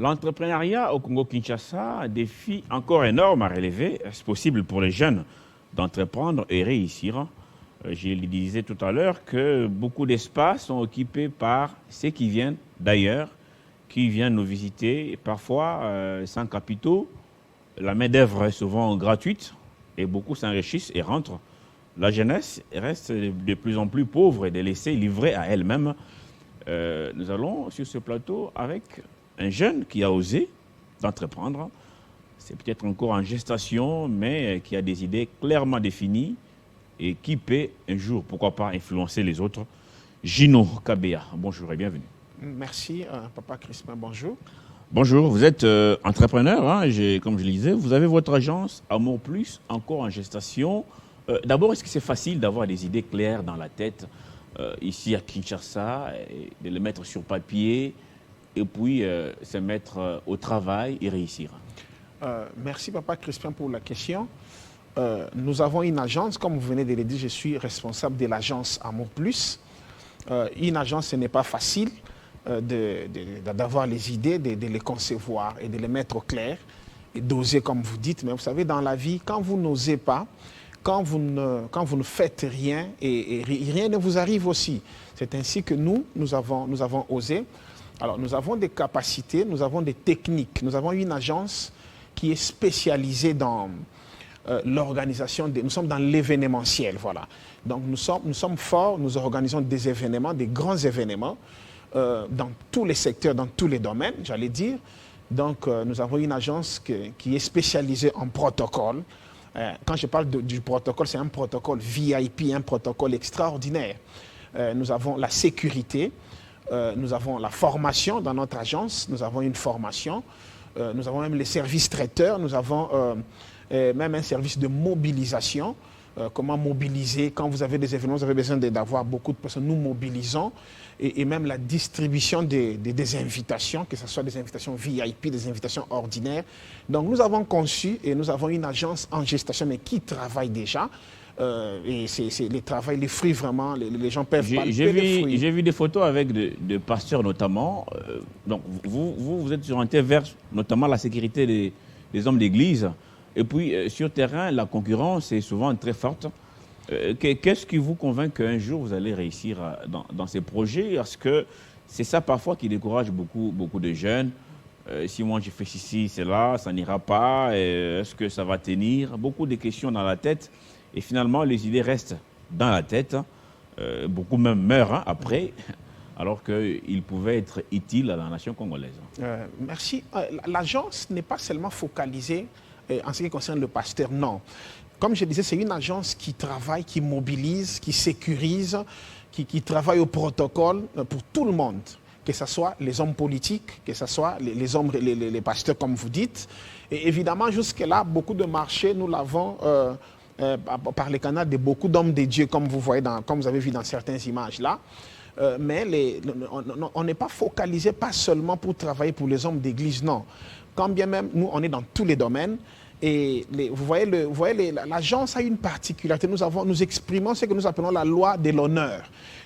L'entrepreneuriat au Congo-Kinshasa a un défi encore énorme à relever. Est-ce possible pour les jeunes d'entreprendre et réussir? Je le disais tout à l'heure que beaucoup d'espaces sont occupés par ceux qui viennent d'ailleurs, qui viennent nous visiter, et parfois sans capitaux. La main-d'œuvre est souvent gratuite et beaucoup s'enrichissent et rentrent. La jeunesse reste de plus en plus pauvre et délaissée, livrée à elle-même. Nous allons sur ce plateau avec un jeune qui a osé d'entreprendre. C'est peut-être encore en gestation, mais qui a des idées clairement définies et qui peut un jour, pourquoi pas, influencer les autres. Gino Kabea, bonjour et bienvenue. Merci, Papa Crispin, bonjour. Bonjour, vous êtes entrepreneur, hein, comme je le disais, vous avez votre agence Amour Plus, encore en gestation. D'abord, est-ce que c'est facile d'avoir des idées claires dans la tête ici à Kinshasa, et de les mettre sur papier et puis se mettre au travail et réussir? Merci, Papa Crispin, pour la question. Nous avons une agence, comme vous venez de le dire, je suis responsable de l'agence Amour Plus. Une agence, ce n'est pas facile d'avoir les idées, de les concevoir et de les mettre au clair et d'oser, comme vous dites. Mais vous savez, dans la vie, quand vous n'osez pas, quand vous ne faites rien, et rien ne vous arrive aussi. C'est ainsi que nous avons osé. Alors, nous avons des capacités, nous avons des techniques. Nous avons une agence qui est spécialisée dans l'organisation. Nous sommes dans l'événementiel, voilà. Donc, nous sommes forts, nous organisons des événements, des grands événements, dans tous les secteurs, dans tous les domaines, j'allais dire. Donc, nous avons une agence qui est spécialisée en protocole. Quand je parle du protocole, c'est un protocole VIP, un protocole extraordinaire. Nous avons la sécurité, nous avons la formation dans notre agence, nous avons une formation, nous avons même les services traiteurs, nous avons même un service de mobilisation. Comment mobiliser, quand vous avez des événements, vous avez besoin d'avoir beaucoup de personnes, nous mobilisons, et même la distribution des invitations, que ce soit des invitations VIP, des invitations ordinaires. Donc nous avons conçu et nous avons une agence en gestation, mais qui travaille déjà. Et c'est les fruits vraiment, les gens peuvent palper les fruits. J'ai vu des photos avec de pasteurs notamment. Donc vous êtes orienté vers notamment la sécurité des hommes d'église. Et puis, sur terrain, la concurrence est souvent très forte. Qu'est-ce qui vous convainc qu'un jour, vous allez réussir dans ces projets? Parce que c'est ça parfois qui décourage beaucoup de jeunes. Si moi, je fais ceci, cela, ça n'ira pas. Est-ce que ça va tenir? Beaucoup de questions dans la tête. Et finalement, les idées restent dans la tête. Beaucoup même meurent après, alors qu'ils pouvaient être utiles à la nation congolaise. Merci. L'agence n'est pas seulement focalisée en ce qui concerne le pasteur, non. Comme je disais, c'est une agence qui travaille, qui mobilise, qui sécurise, qui travaille au protocole pour tout le monde, que ce soit les hommes politiques, que ce soit les hommes, les pasteurs, comme vous dites. Et évidemment, jusque-là, beaucoup de marchés, nous l'avons par les canaux de beaucoup d'hommes de Dieu, comme vous voyez, comme vous avez vu dans certaines images là. Mais on n'est pas focalisé, pas seulement pour travailler pour les hommes d'église, non. Quand bien même, nous, on est dans tous les domaines. Et vous voyez, l'agence a une particularité. Nous exprimons ce que nous appelons la loi de l'honneur.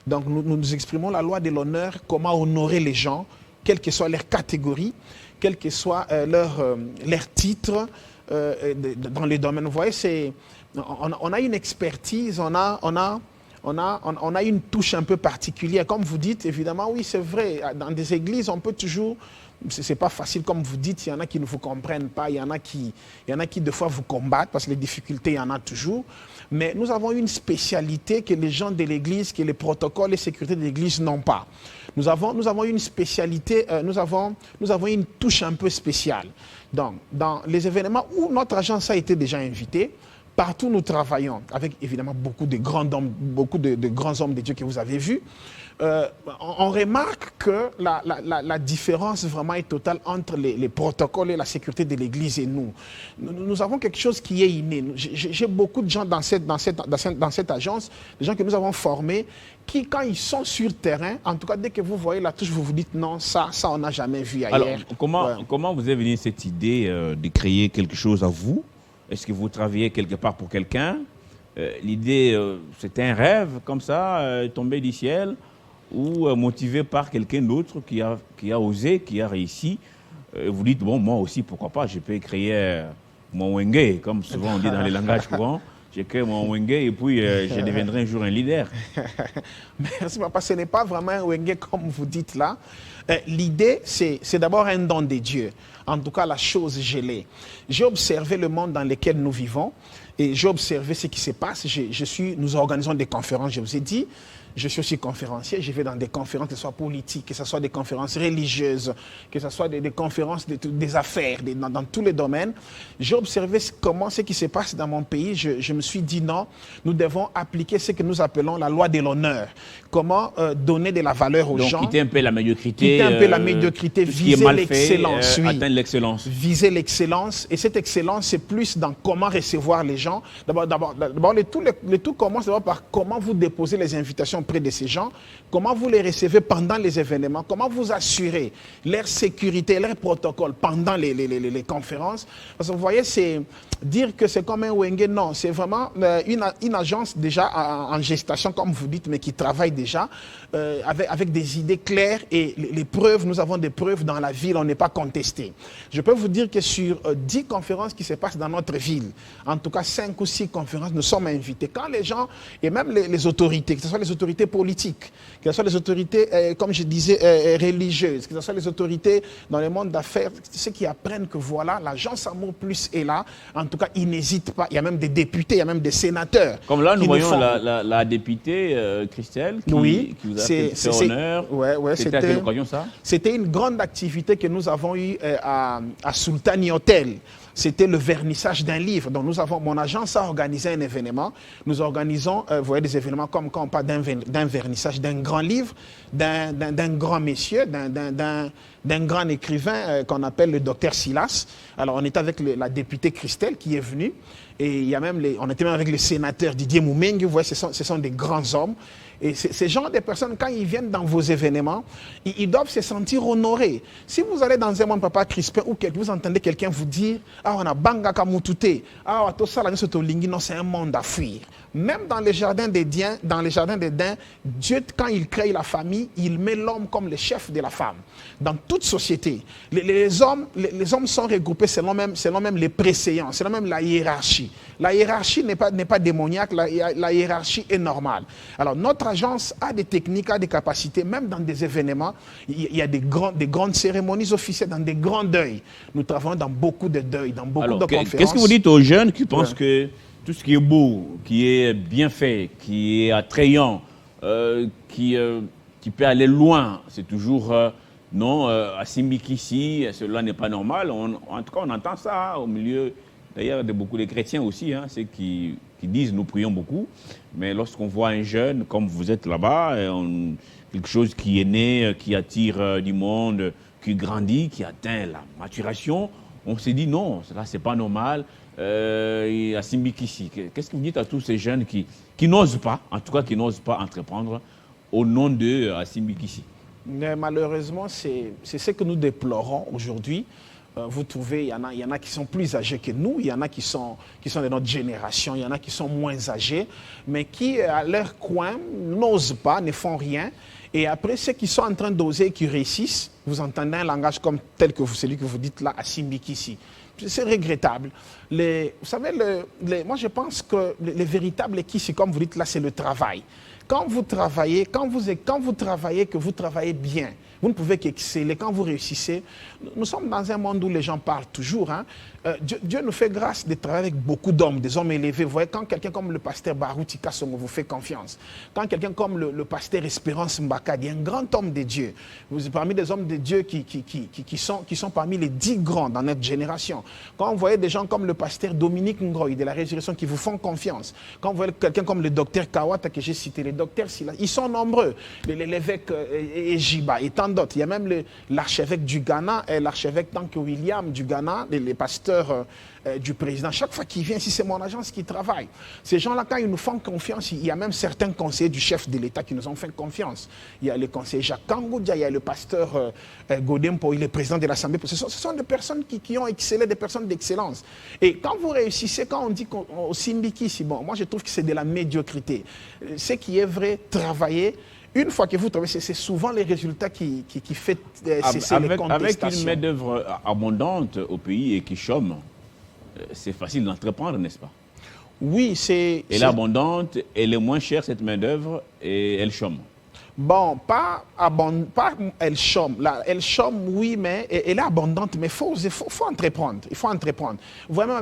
Donc, nous exprimons la loi de l'honneur, comment honorer les gens, quelle que soit leur catégorie, quel que soit leur titre dans les domaines. Vous voyez, on a une expertise, on a une touche un peu particulière. Comme vous dites, évidemment, oui, c'est vrai. Dans des églises, on peut toujours... C'est pas facile, comme vous dites, il y en a qui ne vous comprennent pas, il y en a qui des fois vous combattent, parce que les difficultés, il y en a toujours. Mais nous avons une spécialité que les gens de l'église, que les protocoles et sécurité de l'église n'ont pas. Nous avons une spécialité, nous avons une touche un peu spéciale. Donc, dans les événements où notre agence a été déjà invitée, partout nous travaillons avec évidemment beaucoup de grands hommes de Dieu que vous avez vus. On remarque que la différence vraiment est totale entre les protocoles et la sécurité de l'Église et nous. Nous avons quelque chose qui est inné. J'ai beaucoup de gens dans cette agence, des gens que nous avons formés, qui, quand ils sont sur le terrain, en tout cas, dès que vous voyez la touche, vous vous dites non, ça on n'a jamais vu ailleurs. Alors, comment vous est venue cette idée de créer quelque chose à vous? Est-ce que vous travaillez quelque part pour quelqu'un? L'idée, c'était un rêve comme ça, tombé du ciel, ou motivé par quelqu'un d'autre qui a osé, qui a réussi? vous dites, bon, moi aussi, pourquoi pas, je peux créer mon Wenge, comme souvent on dit dans les langages courants. J'ai créé mon Wenge et puis je deviendrai un jour un leader. Merci, papa. Ce n'est pas vraiment un Wenge comme vous dites là. L'idée, c'est d'abord un don de Dieu. En tout cas, la chose, je l'ai. J'ai observé le monde dans lequel nous vivons et j'ai observé ce qui se passe. Nous organisons des conférences, je vous ai dit. Je suis aussi conférencier, je vais dans des conférences, que ce soit politiques, que ce soit des conférences religieuses, que ce soit des conférences des affaires, dans tous les domaines. J'ai observé comment ce qui se passe dans mon pays. Je me suis dit non, nous devons appliquer ce que nous appelons la loi de l'honneur. Comment donner de la valeur aux gens. Donc quitter un peu la médiocrité. Quitter un peu la médiocrité, viser l'excellence. Oui. Atteindre l'excellence. Viser l'excellence. Et cette excellence, c'est plus dans comment recevoir les gens. D'abord, le tout commence d'abord par comment vous déposez les invitations auprès de ces gens, comment vous les recevez pendant les événements, comment vous assurez leur sécurité, leur protocole pendant les conférences. Parce que vous voyez, c'est dire que c'est comme un Wenge, non, c'est vraiment une agence déjà en gestation, comme vous dites, mais qui travaille déjà avec des idées claires et les preuves, nous avons des preuves dans la ville, on n'est pas contesté. Je peux vous dire que sur 10 conférences qui se passent dans notre ville, en tout cas 5 ou 6 conférences, nous sommes invités. Quand les gens, et même les autorités, que ce soit les autorités politiques, que ce soit les autorités, comme je disais, religieuses, que ce soit les autorités dans le monde d'affaires, ceux qui apprennent que voilà, l'agence Amour Plus est là, en tout cas, ils n'hésitent pas. Il y a même des députés, il y a même des sénateurs. Comme là, nous voyons la députée Christelle qui vous a fait honneur. C'était à quelle occasion ça? C'était une grande activité que nous avons eue à Sultani Hotel. C'était le vernissage d'un livre. Donc mon agence a organisé un événement. Nous organisons, vous voyez, des événements comme quand on parle d'un vernissage d'un grand livre, d'un grand monsieur, d'un grand écrivain qu'on appelle le docteur Silas. Alors on était avec la députée Christelle qui est venue. Et il y a même on était même avec le sénateur Didier Moumengue. Vous voyez, ce sont des grands hommes. Et ces gens de personnes, quand ils viennent dans vos événements, ils doivent se sentir honorés. Si vous allez dans un monde Papa Crispin ou que vous entendez quelqu'un vous dire « Ah, on a banga kamutute, ah, tout ça, non, c'est un monde à fuir ». Même dans les jardins des Diens, Dieu, quand il crée la famille, il met l'homme comme le chef de la femme. Dans toute société, les hommes sont regroupés selon même les préséances, selon même la hiérarchie. La hiérarchie n'est pas démoniaque, la hiérarchie est normale. Alors, notre agence a des techniques, a des capacités, même dans des événements. Il y a des grandes cérémonies officielles, dans des grands deuils. Nous travaillons dans beaucoup de deuils, dans beaucoup de conférences. Qu'est-ce que vous dites aux jeunes qui pensent que tout ce qui est beau, qui est bien fait, qui est attrayant, qui peut aller loin, c'est toujours non, à Simbikissi, cela n'est pas normal. En tout cas, on entend ça au milieu, d'ailleurs, de beaucoup de chrétiens aussi, ceux qui disent nous prions beaucoup. Mais lorsqu'on voit un jeune, comme vous êtes là-bas, quelque chose qui est né, qui attire du monde, qui grandit, qui atteint la maturation, on s'est dit non, cela c'est pas normal. À Simbikissi, qu'est-ce que vous dites à tous ces jeunes qui n'osent pas, en tout cas qui n'osent pas entreprendre au nom de Simbikissi? Mais malheureusement, c'est ce que nous déplorons aujourd'hui. Vous trouvez, il y en a qui sont plus âgés que nous, il y en a qui sont de notre génération, il y en a qui sont moins âgés, mais qui, à leur coin, n'osent pas, ne font rien. Et après, ceux qui sont en train d'oser et qui réussissent, vous entendez un langage comme tel que celui que vous dites là, à Simbikissi. C'est regrettable. Vous savez, moi je pense que les véritables Kissi, comme vous dites là, c'est le travail. Quand vous travaillez, que vous travaillez bien, vous ne pouvez qu'exceller. Quand vous réussissez, nous sommes dans un monde où les gens parlent toujours. Dieu nous fait grâce de travailler avec beaucoup d'hommes, des hommes élevés. Vous voyez, quand quelqu'un comme le pasteur Barouti Kassongo vous fait confiance, quand quelqu'un comme le pasteur Espérance Mbakadi, un grand homme de Dieu, vous êtes parmi des hommes de Dieu qui sont parmi les 10 grands dans notre génération. Quand vous voyez des gens comme le pasteur Dominique Ngoy de la Résurrection qui vous font confiance, quand vous voyez quelqu'un comme le docteur Kawata que j'ai cité, les docteurs Silla, ils sont nombreux, l'évêque Ejiba et tant d'autres. Il y a même l'archevêque du Ghana et l'archevêque Tanke William du Ghana, les pasteurs du président. Chaque fois qu'il vient ici, c'est mon agence qui travaille. Ces gens-là, quand ils nous font confiance, il y a même certains conseillers du chef de l'État qui nous ont fait confiance. Il y a le conseiller Jacques Kangoudia, il y a le pasteur Godempo, il est président de l'Assemblée. Ce sont des personnes qui ont excellé, des personnes d'excellence. Et quand vous réussissez, quand on dit au Simbikissi, bon, moi je trouve que c'est de la médiocrité. Ce qui est vrai, travailler. Une fois que vous trouvez, c'est souvent les résultats qui fait cesser les contestations. Avec une main-d'œuvre abondante au pays et qui chôme, c'est facile d'entreprendre, n'est-ce pas? Oui, c'est... Elle est abondante, elle est moins chère, cette main-d'œuvre, et elle chôme. Bon, pas elle chôme. Là, elle chôme, oui, mais elle est abondante, mais faut entreprendre. Il faut entreprendre. Vraiment,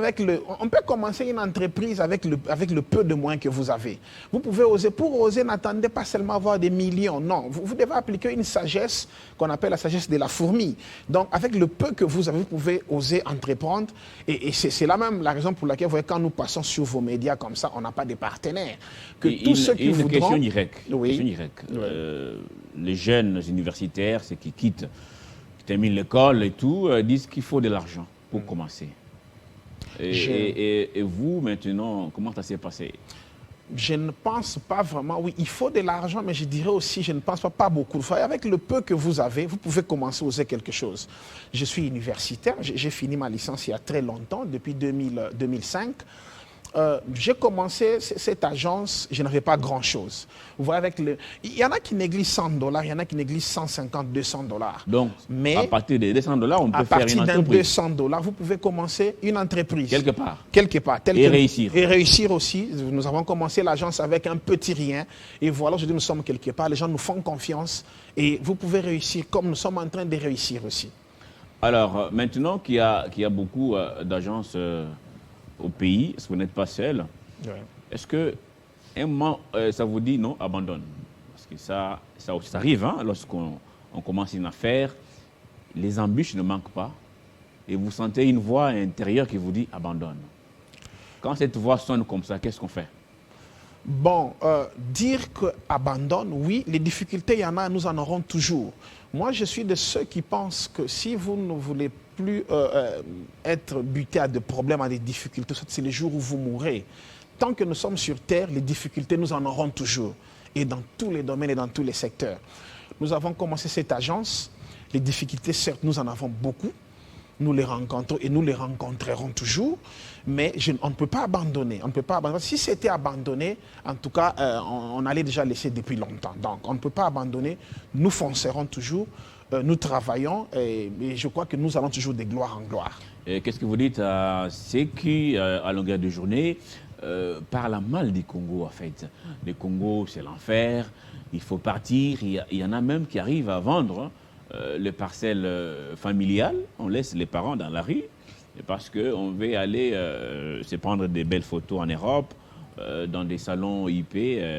on peut commencer une entreprise avec le peu de moyens que vous avez. Vous pouvez oser. Pour oser, n'attendez pas seulement avoir des millions. Non, vous devez appliquer une sagesse qu'on appelle la sagesse de la fourmi. Donc, avec le peu que vous avez, vous pouvez oser entreprendre. Et c'est là même la raison pour laquelle, vous voyez, quand nous passons sur vos médias comme ça, on n'a pas de partenaires. Que tous ceux qui voudront... Question directe. Oui. Question directe. Les jeunes universitaires, ceux qui quittent, qui terminent l'école et tout, disent qu'il faut de l'argent pour commencer. Et vous, maintenant, comment ça s'est passé? Je ne pense pas vraiment, oui, il faut de l'argent, mais je dirais aussi, je ne pense pas beaucoup. Avec le peu que vous avez, vous pouvez commencer à oser quelque chose. Je suis universitaire, j'ai fini ma licence il y a très longtemps, depuis 2005. J'ai commencé cette agence, je n'avais pas grand-chose. Vous voyez, il y en a qui négligent $100, il y en a qui négligent 150, $200. Donc, à partir de $200, on peut faire une entreprise. À partir de $200, vous pouvez commencer une entreprise. Quelque part. Quelque part. Réussir. Et réussir aussi. Nous avons commencé l'agence avec un petit rien. Et voilà, aujourd'hui, nous sommes quelque part. Les gens nous font confiance. Et vous pouvez réussir comme nous sommes en train de réussir aussi. Alors, maintenant qu'il y a beaucoup d'agences... au pays, est-ce que vous n'êtes pas seul? Ouais. Est-ce que un moment, ça vous dit non, abandonne? Parce que ça arrive, hein, lorsqu'on commence une affaire, les embûches ne manquent pas et vous sentez une voix intérieure qui vous dit abandonne. Quand cette voix sonne comme ça, qu'est-ce qu'on fait? Bon, dire que abandonne, oui, les difficultés, il y en a, nous en aurons toujours. Moi, je suis de ceux qui pensent que si vous ne voulez plus être buté à des problèmes, à des difficultés, c'est le jour où vous mourrez. Tant que nous sommes sur Terre, les difficultés, nous en aurons toujours. Et dans tous les domaines et dans tous les secteurs. Nous avons commencé cette agence. Les difficultés, certes, nous en avons beaucoup. Nous les rencontrons et nous les rencontrerons toujours. Mais on ne peut pas abandonner. On ne peut pas abandonner. Si c'était abandonné, en tout cas, on allait déjà laisser depuis longtemps. Donc, on ne peut pas abandonner. Nous foncerons toujours. Nous travaillons et je crois que nous allons toujours de gloire en gloire. Qu'est-ce que vous dites à ceux qui, à longueur de journée, parlent mal du Congo, en fait? Le Congo, c'est l'enfer, il faut partir. Il y en a même qui arrivent à vendre les parcelles familiales. On laisse les parents dans la rue parce qu'on veut aller se prendre des belles photos en Europe, dans des salons IP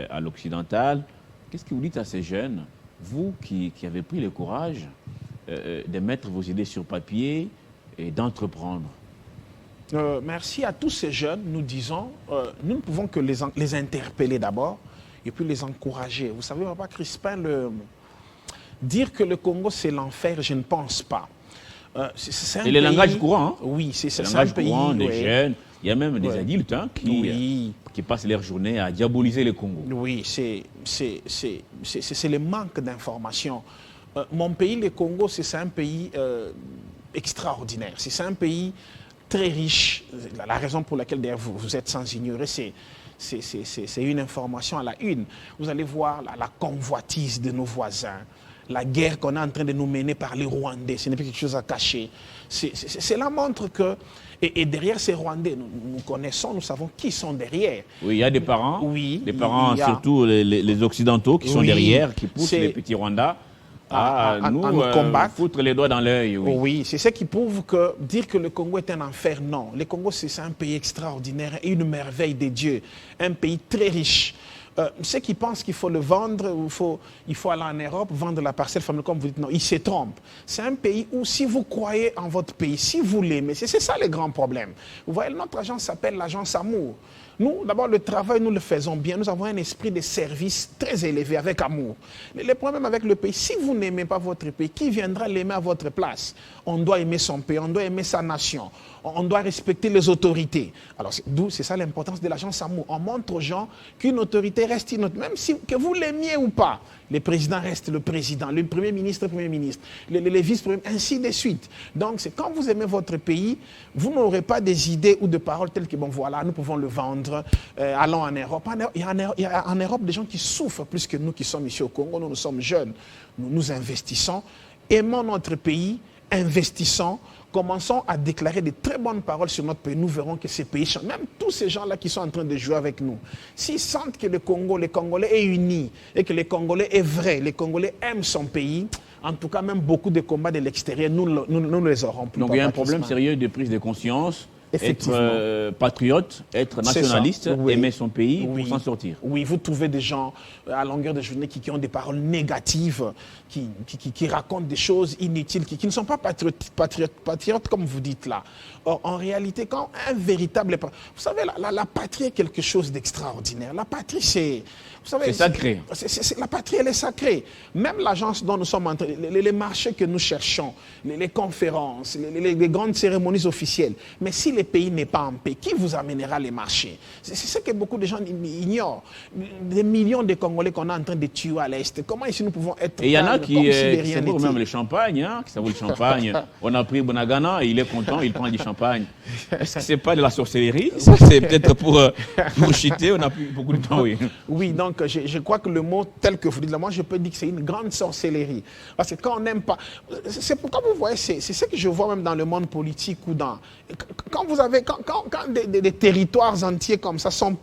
à l'occidental. Qu'est-ce que vous dites à ces jeunes? Vous qui avez pris le courage de mettre vos idées sur papier et d'entreprendre. Merci à tous ces jeunes, nous disons, nous ne pouvons que les interpeller d'abord et puis les encourager. Vous savez, Papa Crispin, dire que le Congo c'est l'enfer, je ne pense pas. C'est le langage courant. Hein? Oui, c'est le langage courant des jeunes. Il y a même des adultes hein, qui passent leur journée à diaboliser le Congo. Oui, c'est le manque d'informations. Mon pays, le Congo, c'est un pays extraordinaire. C'est un pays très riche. La raison pour laquelle vous êtes sans ignorer, c'est une information à la une. Vous allez voir la convoitise de nos voisins. La guerre qu'on est en train de nous mener par les Rwandais, ce n'est pas quelque chose à cacher. Cela montre que, et derrière ces Rwandais, nous connaissons, nous savons qui sont derrière. Oui, il y a des parents, oui, des parents surtout les Occidentaux qui sont derrière, qui poussent les petits Rwandais à nous combattre, foutre les doigts dans l'œil. Oui, oui, c'est ce qui prouve que dire que le Congo est un enfer, non. Le Congo, c'est un pays extraordinaire, une merveille de Dieu, un pays très riche. Ceux qui pensent qu'il faut le vendre, il faut aller en Europe, vendre la parcelle familiale, comme vous dites, non, ils se trompent. C'est un pays où, si vous croyez en votre pays, si vous l'aimez, c'est ça le grand problème. Vous voyez, notre agence s'appelle l'agence Amour. Nous, d'abord, le travail, nous le faisons bien. Nous avons un esprit de service très élevé, avec amour. Mais le problème avec le pays, si vous n'aimez pas votre pays, qui viendra l'aimer à votre place? On doit aimer son pays, on doit aimer sa nation, on doit respecter les autorités. Alors, c'est ça l'importance de l'agence Amour. On montre aux gens qu'une autorité Congolais reste inautre. Même si que vous l'aimiez ou pas, le président reste le président, le premier ministre, les vice-premiers, ainsi de suite. Donc, c'est quand vous aimez votre pays, vous n'aurez pas des idées ou de paroles telles que, bon, voilà, nous pouvons le vendre, allons en Europe. Il y a en Europe des gens qui souffrent plus que nous qui sommes ici au Congo. Nous sommes jeunes, nous investissons, aimons notre pays, investissons, commençons à déclarer de très bonnes paroles sur notre pays. Nous verrons que ces pays changent. Même tous ces gens-là qui sont en train de jouer avec nous, s'ils sentent que le Congo, les Congolais est uni et que les Congolais est vrai, les Congolais aiment son pays, en tout cas même beaucoup de combats de l'extérieur, nous les aurons plus. Donc il y a un problème sérieux de prise de conscience. Être patriote, être nationaliste, oui. Aimer son pays, oui. Pour s'en sortir. Oui, vous trouvez des gens à longueur de journée qui ont des paroles négatives, qui racontent des choses inutiles, qui ne sont pas patriotes comme vous dites là. Or, en réalité, quand un véritable... Vous savez, la patrie est quelque chose d'extraordinaire. La patrie, c'est... C'est sacré. La patrie, elle est sacrée. Même l'agence dont nous sommes en train... Les marchés que nous cherchons, les conférences, les grandes cérémonies officielles. Mais si le pays n'est pas en paix, qui vous amènera les marchés? C'est ce que beaucoup de gens ignorent. Des millions de Congolais qu'on est en train de tuer à l'Est. Comment ici nous pouvons être... Et il y en a qui savourent même le champagne, hein, qui savourent le champagne. On a pris Bonagana, il est content, il prend du champagne. Est-ce que ce n'est pas de la sorcellerie? C'est peut-être pour chiter, on n'a plus beaucoup de temps, oui. Oui, donc je crois que le mot tel que vous dites là, moi je peux dire que c'est une grande sorcellerie. Parce que quand on n'aime pas... C'est pourquoi vous voyez, c'est ce que je vois même dans le monde politique ou dans... Quand vous avez... Quand des territoires entiers comme ça sont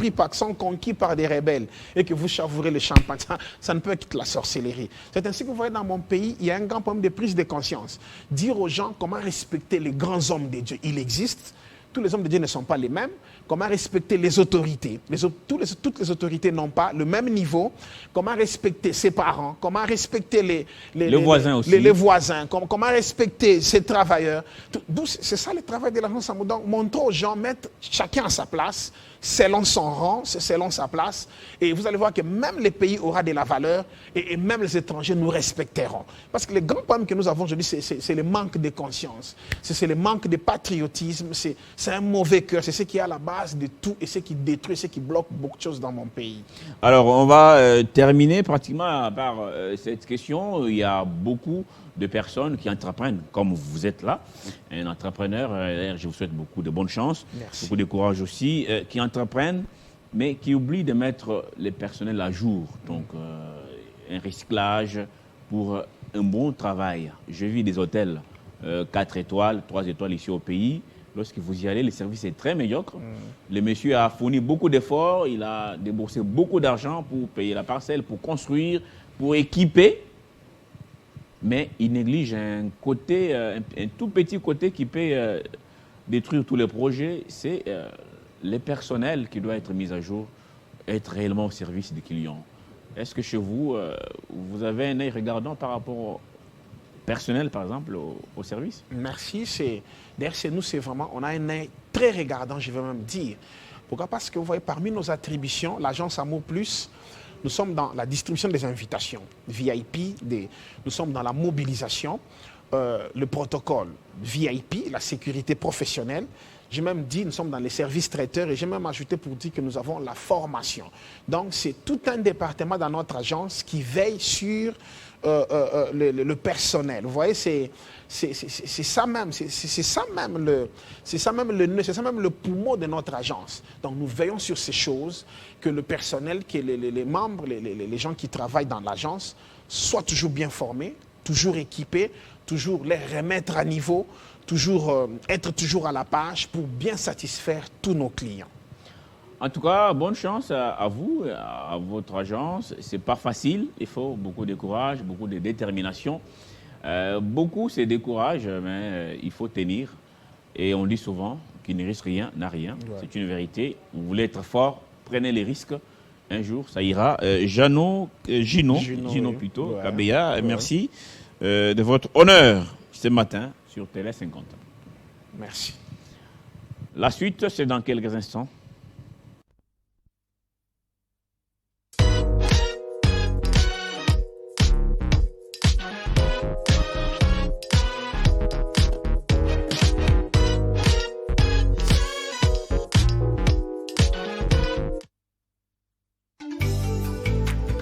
conquis par des rebelles et que vous savourez le champagne, ça ne peut être que la sorcellerie. C'est ainsi que vous voyez dans mon pays, il y a un grand problème de prise de conscience. Dire aux gens comment respecter les grands hommes de Dieu. Il existe. Tous les hommes de Dieu ne sont pas les mêmes. Comment respecter les autorités. Toutes les autorités n'ont pas le même niveau. Comment respecter ses parents. Comment respecter les voisins aussi. Les voisins. Comment respecter ses travailleurs. C'est ça le travail de l'agence Amour. Donc, montrer aux gens, mettre chacun à sa place, selon son rang, selon sa place. Et vous allez voir que même les pays auront de la valeur et même les étrangers nous respecteront. Parce que le grand problème que nous avons aujourd'hui, c'est le manque de conscience. C'est le manque de patriotisme. C'est un mauvais cœur. C'est ce qui est à la base de tout et ce qui détruit, ce qui bloque beaucoup de choses dans mon pays. Alors, on va terminer pratiquement par cette question. Il y a beaucoup de personnes qui entreprennent, comme vous êtes là, un entrepreneur, je vous souhaite beaucoup de bonne chance, merci. Beaucoup de courage aussi, qui entreprennent, mais qui oublient de mettre les personnels à jour. Donc, un recyclage pour un bon travail. Je vis des hôtels 4 étoiles, 3 étoiles ici au pays. Lorsque vous y allez, le service est très médiocre. Le monsieur a fourni beaucoup d'efforts, il a déboursé beaucoup d'argent pour payer la parcelle, pour construire, pour équiper. Mais il néglige un côté, un tout petit côté qui peut détruire tous les projets. C'est le personnel qui doit être mis à jour, être réellement au service des clients. Est-ce que chez vous, vous avez un œil regardant par rapport au personnel, par exemple, au service? Merci. D'ailleurs, chez nous, c'est vraiment, on a un œil très regardant, je vais même dire. Pourquoi? Parce que vous voyez, parmi nos attributions, l'agence Amour Plus, nous sommes dans la distribution des invitations VIP, nous sommes dans la mobilisation, le protocole VIP, la sécurité professionnelle. J'ai même dit, nous sommes dans les services traiteurs et j'ai même ajouté pour dire que nous avons la formation. Donc, c'est tout un département dans notre agence qui veille sur le personnel. Vous voyez, c'est ça même, c'est ça même le poumon de notre agence. Donc, nous veillons sur ces choses, que le personnel, que les membres, les gens qui travaillent dans l'agence soient toujours bien formés, toujours équipés, toujours les remettre à niveau, être toujours à la page pour bien satisfaire tous nos clients. En tout cas, bonne chance à vous, à votre agence. Ce n'est pas facile, il faut beaucoup de courage, beaucoup de détermination. Beaucoup se découragent, mais il faut tenir. Et on dit souvent qu'il ne risque rien n'a rien. Ouais. C'est une vérité. Vous voulez être fort, prenez les risques. Un jour, ça ira. Gino oui. Plutôt, ouais. Kabeya, ouais. Merci de votre honneur ce matin sur Télé 50. Merci. La suite, c'est dans quelques instants.